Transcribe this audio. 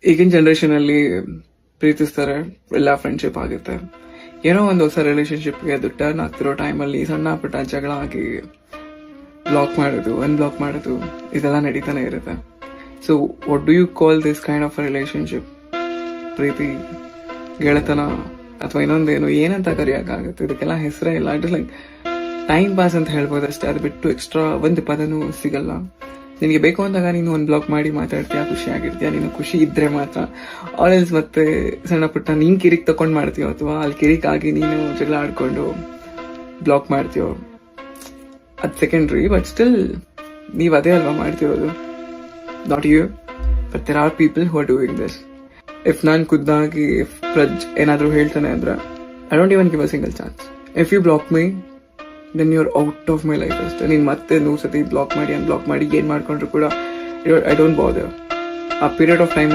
ಈಗಿನ ಜನರೇಷನಲ್ಲಿ ಪ್ರೀತಿಸ್ತಾರೆ, ಎಲ್ಲ ಫ್ರೆಂಡ್ಶಿಪ್ ಆಗುತ್ತೆ. ಏನೋ ಒಂದು ಹೊಸ ರಿಲೇಶನ್ಶಿಪ್ಗೆ ಅದು ಟರ್ನ್ ಆಗ್ತಿರೋ ಟೈಮಲ್ಲಿ ಸಣ್ಣ ಪುಟ್ಟ ಜಗಳ ಆಗಿ ಬ್ಲಾಕ್ ಮಾಡೋದು, ಅನ್ಬ್ಲಾಕ್ ಮಾಡೋದು ಇದೆಲ್ಲ ನಡೀತಾನೆ ಇರುತ್ತೆ. So what do you call this kind of relationship? ಪ್ರೀತಿ, ಗೆಳೆತನ, ಅಥವಾ ಇನ್ನೊಂದೇನು, ಏನಂತ ಕರೆಯೋಕ್ಕಾಗುತ್ತೆ? ಇದಕ್ಕೆಲ್ಲ ಹೆಸರೇ ಇಲ್ಲ. It is like time pass ಅಂತ ಹೇಳ್ಬೋದು ಅಷ್ಟೇ. ಅದು ಬಿಟ್ಟು ಎಕ್ಸ್ಟ್ರಾ ಒಂದು ಪದನೂ ಸಿಗಲ್ಲ. ನಿನಗೆ ಬೇಕು ಅಂದಾಗ ನೀನು ಅನ್ಬ್ಲಾಕ್ ಮಾಡಿ ಮಾತಾಡ್ತೀಯ, ಖುಷಿಯಾಗಿರ್ತೀಯ, ನೀನು ಖುಷಿ ಇದ್ರೆ ಮಾತ್ರ. ಆಲ್ಸ್ ಮತ್ತೆ ಸಣ್ಣ ಪುಟ್ಟ ನೀನು ಕಿರಿಕ್ ತಗೊಂಡು ಮಾಡ್ತೀಯೋ ಅಥವಾ ಅಲ್ಲಿ ಕಿರಿಕಾಗಿ ನೀನು ಜಗಳ ಆಡ್ಕೊಂಡು ಬ್ಲಾಕ್ ಮಾಡ್ತೀಯೋ ಅದು ಸೆಕೆಂಡ್ರಿ. ಬಟ್ ಸ್ಟಿಲ್ ನೀವು ಅದೇ ಅಲ್ವಾ ಮಾಡ್ತಿರೋದು? Not you, but there are people who are doing this. If ನಾನು ಖುದ್ದಾಗಿ ಪ್ರಜ್ ಏನಾದರೂ ಹೇಳ್ತಾನೆ ಅಂದ್ರೆ I don't even give a single chance. If you block me then you are out of my life ಅಷ್ಟೇ. ನೀನು ಮತ್ತೆ 100 ಸತಿ ಬ್ಲಾಕ್ ಮಾಡಿ ಅನ್ಬ್ಲಾಕ್ ಮಾಡಿ ಏನು ಮಾಡ್ಕೊಂಡ್ರು ಕೂಡ ಐ ಡೋಂಟ್ ಬಾದರ್. ಆ ಪೀರಿಯಡ್ ಆಫ್ ಟೈಮ್